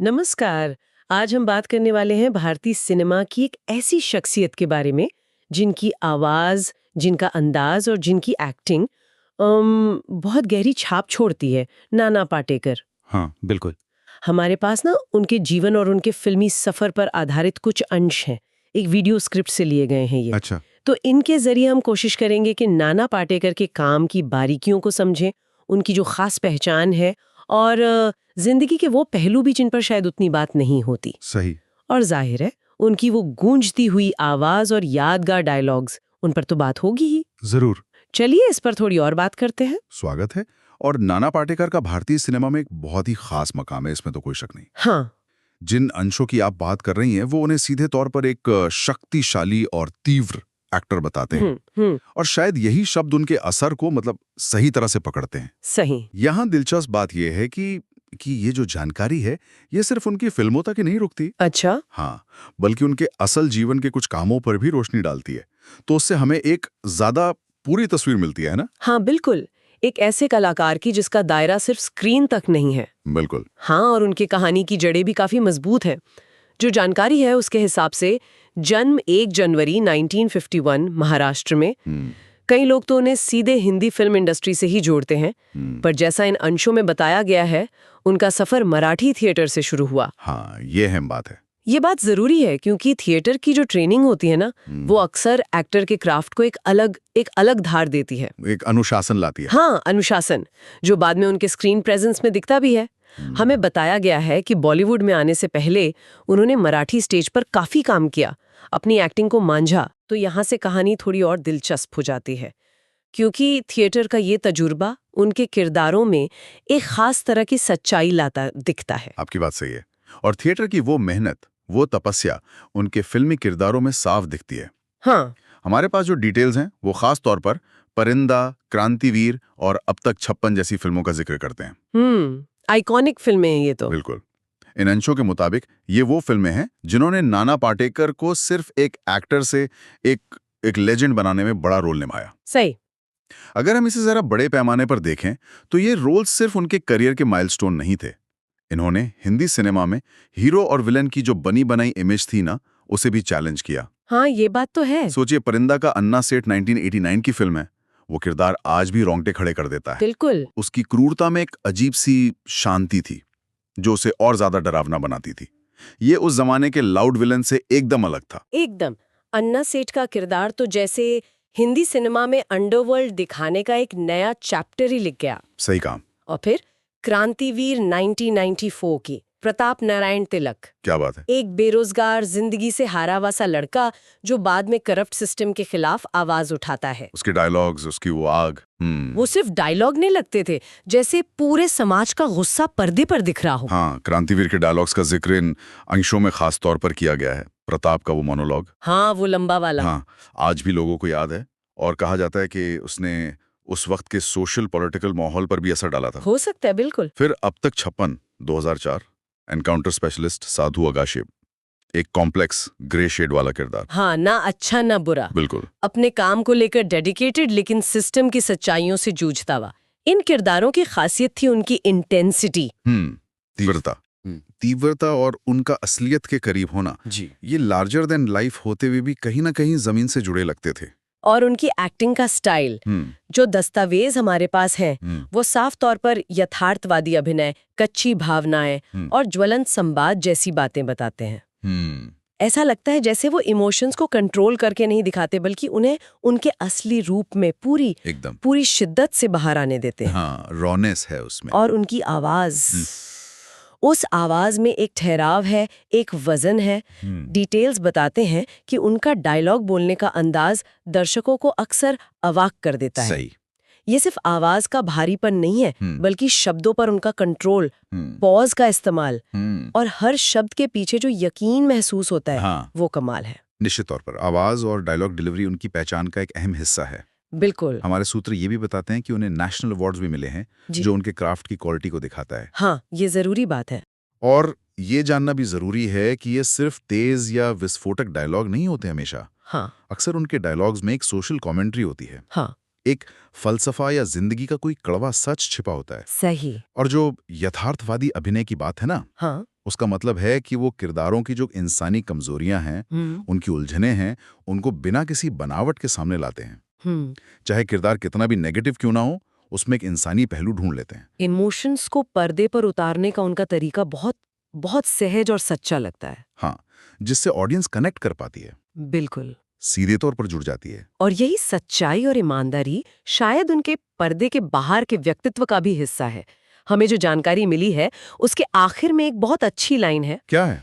नमस्कार। आज हम बात करने वाले हैं भारतीय सिनेमा की एक ऐसी शख्सियत के बारे में जिनकी आवाज, जिनका अंदाज और जिनकी एक्टिंग बहुत गहरी छाप छोड़ती है। नाना पाटेकर। हाँ, बिल्कुल। हमारे पास ना उनके जीवन और उनके फिल्मी सफर पर आधारित कुछ अंश हैं। एक वीडियो स्क्रिप्ट से लिए गए हैं ये। अच्छा। तो इनके जरिए हम कोशिश करेंगे कि नाना पाटेकर के काम की बारीकियों को समझें, उनकी जो खास पहचान है और जिंदगी के वो पहलू भी जिन पर शायद उतनी बात नहीं होती। सही। और जाहिर है उनकी वो गूंजती हुई आवाज और यादगार डायलॉग्स, उन पर तो बात होगी ही। जरूर। चलिए इस पर थोड़ी और बात करते हैं। स्वागत है। और नाना पाटेकर का भारतीय सिनेमा में एक बहुत ही खास मकाम है, इसमें तो कोई शक नहीं। हाँ। जिन अंशों की आप बात कर रही हैं वो उन्हें सीधे तौर पर एक शक्तिशाली और तीव्र एक्टर बताते हैं। और शायद यही शब्द उनके असर को सही तरह से पकड़ते हैं। सही। यहाँ दिलचस्प बात यह है कि ये जो जानकारी है ये सिर्फ उनकी फिल्मों तक ही नहीं रुकती। अच्छा। हाँ, बल्कि उनके असल जीवन के कुछ कामों पर भी रोशनी डालती है। तो उससे हमें एक ज्यादा पूरी तस्वीर मिलती है ना। हाँ बिल्कुल, एक ऐसे कलाकार की जिसका दायरा सिर्फ स्क्रीन तक नहीं है। बिल्कुल। हाँ, और उनकी कहानी की जड़ें भी काफी मजबूत है। जो जानकारी है उसके हिसाब से जन्म 1 जनवरी 1951 महाराष्ट्र में। कई लोग तो उन्हें सीधे हिंदी फिल्म इंडस्ट्री से ही जोड़ते हैं, पर जैसा इन अंशों में बताया गया है उनका सफर मराठी थिएटर से शुरू हुआ। हाँ, ये अहम बात है। ये बात जरूरी है क्योंकि थिएटर की जो ट्रेनिंग होती है ना, वो अक्सर एक्टर के क्राफ्ट को एक अलग धार देती है। एक अनुशासन लाती है। हाँ, अनुशासन, जो बाद में उनके स्क्रीन प्रेजेंस में दिखता भी है। हमें बताया गया है कि बॉलीवुड में आने से पहले उन्होंने मराठी स्टेज पर काफी काम किया, अपनी एक्टिंग को मांझा। तो यहाँ से कहानी थोड़ी और दिलचस्प हो जाती है, क्योंकि थिएटर का ये तजुर्बा उनके किरदारों में एक खास तरह की सच्चाई लाता दिखता है। आपकी बात सही है। और थिएटर की वो मेहनत, वो तपस्या उनके फिल्मी किरदारों में साफ दिखती है। हाँ। हमारे पास जो डिटेल्स हैं वो खास तौर पर परिंदा, क्रांतिवीर और अब तक 56 जैसी फिल्मों का जिक्र करते हैं। आइकॉनिक फिल्में हैं ये तो। बिल्कुल। इन अंशों के मुताबिक ये वो फिल्में हैं जिन्होंने नाना पाटेकर को सिर्फ एक एक्टर से एक लेजेंड बनाने में बड़ा रोल निभाया। सही। अगर हम इसे जरा बड़े पैमाने पर देखें तो ये रोल सिर्फ उनके करियर के माइलस्टोन नहीं थे। इन्होंने हिंदी सिनेमा में हीरो और विलन की जो बनी बनाई इमेज थी ना, उसे भी चैलेंज किया। हाँ, ये बात तो है। सोचिए, परिंदा का अन्ना सेठ 1989 की फिल्म है। वो किरदार आज भी रोंगटे खड़े कर देता है। बिल्कुल। उसकी क्रूरता में एक अजीब सी शांति थी जो उसे और ज्यादा डरावना बनाती थी। ये उस जमाने के लाउड विलन से एकदम अलग था। एकदम। अन्ना सेठ का किरदार तो जैसे हिंदी सिनेमा में अंडरवर्ल्ड दिखाने का एक नया चैप्टर ही लिख गया। सही काम। और फिर क्रांतिवीर 1994 की प्रताप नारायण तिलक। क्या बात है। एक बेरोजगार, जिंदगी से हारा हुआ सा लड़का जो बाद में करप्ट सिस्टम के खिलाफ आवाज उठाता है। उसके डायलॉग्स, उसकी वो आग। वो सिर्फ डायलॉग नहीं लगते थे, जैसे पूरे समाज का गुस्सा पर्दे पर दिख रहा हो। हाँ, क्रांतिवीर के डायलॉग्स का जिक्र इन अंशों में खास तौर पर किया गया है। प्रताप का वो मोनोलॉग। हाँ, वो लंबा वाला। हाँ, आज भी लोगों को याद है और कहा जाता है कि उसने उस वक्त के सोशल पॉलिटिकल माहौल पर भी असर डाला था। हो सकता है, बिल्कुल। फिर अब तक 56 2004, एनकाउंटर स्पेशलिस्ट साधु अगाशिब, एक कॉम्प्लेक्स ग्रे शेड वाला किरदार। हाँ, ना अच्छा ना बुरा, बिल्कुल। अपने काम को लेकर डेडिकेटेड लेकिन सिस्टम की सच्चाइयों से जूझता हुआ। इन किरदारों की खासियत थी उनकी इंटेंसिटी। तीव्रता और उनका असलियत के करीब होना जी। ये लार्जर देन लाइफ होते हुए भी कहीं ना कहीं जमीन से जुड़े लगते थे। और उनकी एक्टिंग का स्टाइल, जो दस्तावेज हमारे पास हैं, वो साफ तौर पर यथार्थवादी अभिनय, कच्ची भावनाएं और ज्वलंत संवाद जैसी बातें बताते हैं। ऐसा लगता है जैसे वो इमोशंस को कंट्रोल करके नहीं दिखाते, बल्कि उन्हें उनके असली रूप में पूरी शिद्दत से बाहर आने देते हैं। हाँ, रॉनेस है उसमें। और उनकी आवाज, उस आवाज में एक ठहराव है, एक वजन है। डिटेल्स बताते हैं कि उनका डायलॉग बोलने का अंदाज दर्शकों को अक्सर अवाक कर देता है। सही। ये सिर्फ आवाज का भारीपन नहीं है, बल्कि शब्दों पर उनका कंट्रोल, पॉज का इस्तेमाल और हर शब्द के पीछे जो यकीन महसूस होता है, हाँ। वो कमाल है। निश्चित तौर पर आवाज और डायलॉग डिलीवरी उनकी पहचान का एक अहम हिस्सा है। बिल्कुल। हमारे सूत्र ये भी बताते हैं कि उन्हें नेशनल अवार्ड्स भी मिले हैं, जो उनके क्राफ्ट की क्वालिटी को दिखाता है। हाँ, ये जरूरी बात है। और ये जानना भी जरूरी है कि ये सिर्फ तेज या विस्फोटक डायलॉग नहीं होते हमेशा। हाँ। अक्सर उनके डायलॉग्स में एक सोशल कमेंट्री होती है। हाँ। एक फलसफा या जिंदगी का कोई कड़वा सच छिपा होता है। सही। और जो यथार्थवादी अभिनय की बात है ना, हाँ। उसका मतलब है कि वो किरदारों की जो इंसानी कमजोरियां हैं, उनकी उलझनें हैं, उनको बिना किसी बनावट के सामने लाते हैं। चाहे किरदार कितना भी नेगेटिव क्यों ना हो, उसमें एक इंसानी पहलू ढूंढ लेते हैं। इमोशंस को पर्दे पर उतारने का उनका तरीका बहुत बहुत सहज और सच्चा लगता है। हाँ, जिससे ऑडियंस कनेक्ट कर पाती है, बिल्कुल। सीधे तौर पर जुड़ जाती है। और यही सच्चाई और ईमानदारी शायद उनके पर्दे के बाहर के व्यक्तित्व का भी हिस्सा है। हमें जो जानकारी मिली है उसके आखिर में एक बहुत अच्छी लाइन है। क्या है?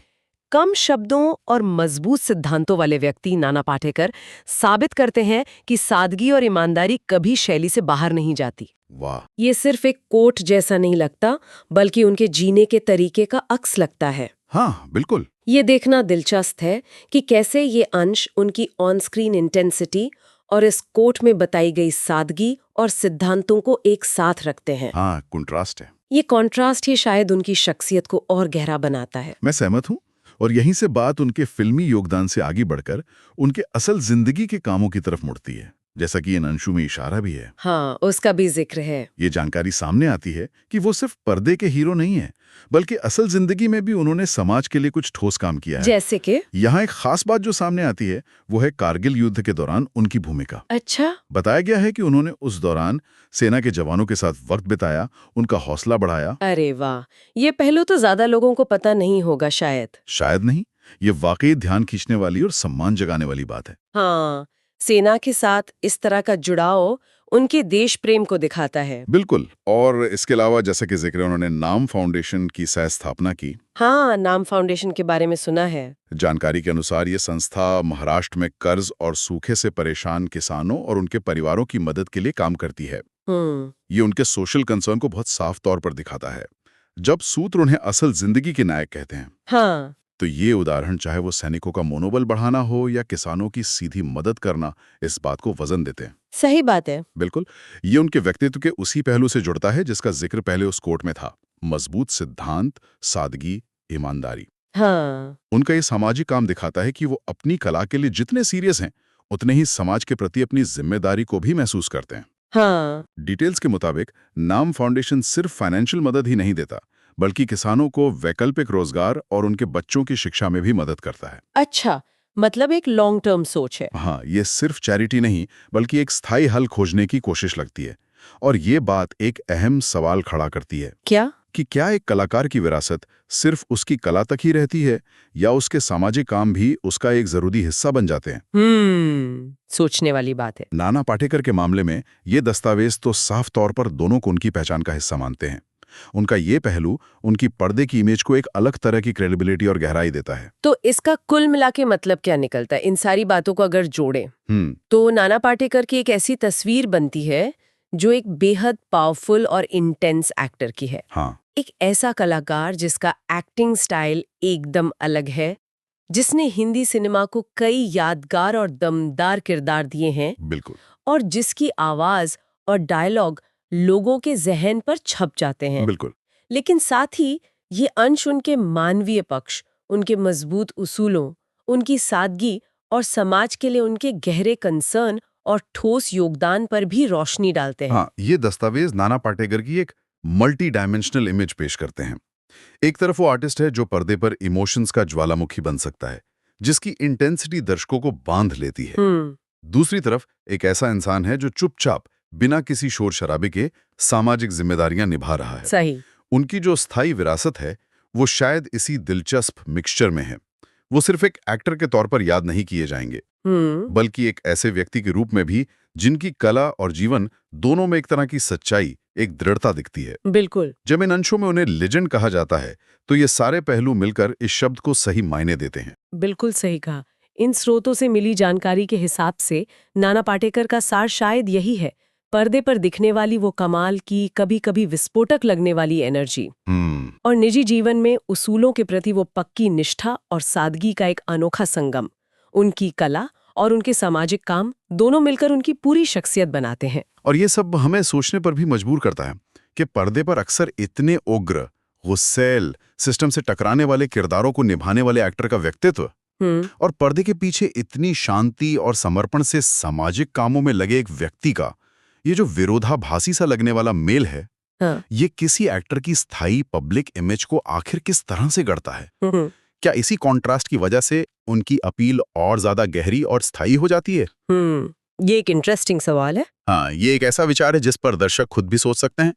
कम शब्दों और मजबूत सिद्धांतों वाले व्यक्ति, नाना पाटेकर, साबित करते हैं कि सादगी और ईमानदारी कभी शैली से बाहर नहीं जाती। वाह! ये सिर्फ एक कोट जैसा नहीं लगता, बल्कि उनके जीने के तरीके का अक्स लगता है। हाँ, बिल्कुल। ये देखना दिलचस्प है कि कैसे ये अंश उनकी ऑन स्क्रीन इंटेंसिटी और इस कोट में बताई गई सादगी और सिद्धांतों को एक साथ रखते हैं। हाँ, कंट्रास्ट है। ये कॉन्ट्रास्ट ही शायद उनकी शख्सियत को और गहरा बनाता है। मैं सहमत हूँ। और यहीं से बात उनके फिल्मी योगदान से आगे बढ़कर उनके असल जिंदगी के कामों की तरफ मुड़ती है, जैसा कि इन अंशों में इशारा भी है। हाँ, उसका भी जिक्र है। ये जानकारी सामने आती है कि वो सिर्फ पर्दे के हीरो नहीं है, बल्कि असल जिंदगी में भी उन्होंने समाज के लिए कुछ ठोस काम किया है। जैसे कि? यहाँ एक खास बात जो सामने आती है वो है कारगिल युद्ध के दौरान उनकी भूमिका। अच्छा। बताया गया है कि उन्होंने उस दौरान सेना के जवानों के साथ वक्त बिताया, उनका हौसला बढ़ाया। अरे वाह, ये पहलू तो ज्यादा लोगों को पता नहीं होगा शायद। शायद नहीं, ये वाकई ध्यान खींचने वाली और सम्मान जगाने वाली बात है। हाँ, सेना के साथ इस तरह का जुड़ाव उनके देश प्रेम को दिखाता है। बिल्कुल। और इसके अलावा जैसा कि जिक्र है, उन्होंने नाम फाउंडेशन की सह स्थापना की। हाँ, नाम फाउंडेशन के बारे में सुना है। जानकारी के अनुसार ये संस्था महाराष्ट्र में कर्ज और सूखे से परेशान किसानों और उनके परिवारों की मदद के लिए काम करती है। ये उनके सोशल कंसर्न को बहुत साफ तौर पर दिखाता है। जब सूत्र उन्हें असल जिंदगी के नायक कहते हैं, हाँ, तो ये उदाहरण चाहे वो सैनिकों का मनोबल बढ़ाना हो या किसानों की सीधी मदद करना, इस बात को वजन देते हैं। सही बात है। बिल्कुल। ये उनके व्यक्तित्व के उसी पहलू से जुड़ता है जिसका जिक्र पहले उस कोट में था। मजबूत सिद्धांत, सादगी, ईमानदारी। हाँ, उनका ये सामाजिक काम दिखाता है कि वो अपनी कला के लिए जितने सीरियस हैं, उतने ही समाज के प्रति अपनी जिम्मेदारी को भी महसूस करते हैं। हाँ। डिटेल्स के मुताबिक नाम फाउंडेशन सिर्फ फाइनेंशियल मदद ही नहीं देता, बल्कि किसानों को वैकल्पिक रोजगार और उनके बच्चों की शिक्षा में भी मदद करता है। अच्छा, मतलब एक लॉन्ग टर्म सोच है। हाँ, ये सिर्फ चैरिटी नहीं, बल्कि एक स्थायी हल खोजने की कोशिश लगती है। और ये बात एक अहम सवाल खड़ा करती है क्या? कि क्या एक कलाकार की विरासत सिर्फ उसकी कला तक ही रहती है, या उसके सामाजिक काम भी उसका एक जरूरी हिस्सा बन जाते हैं? सोचने वाली बात है। नाना पाटेकर के मामले में ये दस्तावेज तो साफ तौर पर दोनों को उनकी पहचान का हिस्सा मानते हैं। उनका ये पहलू उनकी पर्दे की इमेज को एक अलग तरह की क्रेडिबिलिटी और गहराई देता है। तो इसका कुल मिला के मतलब क्या निकलता है? इन सारी बातों को अगर जोड़ें तो नाना पाटेकर की एक ऐसी तस्वीर बनती है जो एक बेहद पावरफुल और इंटेंस एक्टर की है। हाँ, एक ऐसा कलाकार जिसका एक्टिंग स्टाइल एकदम अलग है, जिसने हिंदी सिनेमा को कई यादगार और दमदार किरदार दिए हैं, बिल्कुल। और जिसकी आवाज और डायलॉग लोगों के जहन पर छप जाते हैं। बिल्कुल। लेकिन साथ ही ये अंश उनके मानवीय पक्ष, उनके मजबूत उसूलों, उनकी सादगी और समाज के लिए उनके गहरे कंसर्न और ठोस योगदान पर भी रोशनी डालते हैं। हाँ, ये दस्तावेज नाना पाटेकर की एक मल्टी डायमेंशनल इमेज पेश करते हैं। एक तरफ वो आर्टिस्ट है जो पर्दे पर इमोशंस का ज्वालामुखी बन सकता है, जिसकी इंटेंसिटी दर्शकों को बांध लेती है। दूसरी तरफ एक ऐसा इंसान है जो चुपचाप बिना किसी शोर शराबे के सामाजिक जिम्मेदारियां निभा रहा है। सही। उनकी जो स्थायी विरासत है वो शायद इसी दिलचस्प मिक्सचर में है। वो सिर्फ एक एक्टर के तौर पर याद नहीं किए जाएंगे, बल्कि एक ऐसे व्यक्ति के रूप में भी जिनकी कला और जीवन दोनों में एक तरह की सच्चाई, एक दृढ़ता दिखती है। बिल्कुल। जब इन अंशों में उन्हें लेजेंड कहा जाता है, तो ये सारे पहलू मिलकर इस शब्द को सही मायने देते हैं। बिल्कुल सही कहा। इन स्रोतों से मिली जानकारी के हिसाब से नाना पाटेकर का सार शायद यही है: पर्दे पर दिखने वाली वो कमाल की, कभी कभी विस्फोटक लगने वाली एनर्जी, और निजी जीवन में उसूलों के प्रति वो पक्की निष्ठा और सादगी का एक अनोखा संगम। उनकी कला और उनके सामाजिक काम दोनों मिलकर उनकी पूरी शख्सियत बनाते हैं। और ये सब हमें सोचने पर भी मजबूर करता है कि पर्दे पर अक्सर इतने उग्र, गुस्सैल, सिस्टम से टकराने वाले किरदारों को निभाने वाले एक्टर का व्यक्तित्व और पर्दे के पीछे इतनी शांति और समर्पण से सामाजिक कामों में लगे एक व्यक्ति का, ये जो विरोधाभासी सा लगने वाला मेल है, हाँ। ये किसी एक्टर की स्थायी पब्लिक इमेज को आखिर किस तरह से गढ़ता है? हम्म क्या इसी कॉन्ट्रास्ट की वजह से उनकी अपील और ज्यादा गहरी और स्थायी हो जाती है? ये एक इंटरेस्टिंग सवाल है। हाँ, ये एक ऐसा विचार है जिस पर दर्शक खुद भी सोच सकते हैं।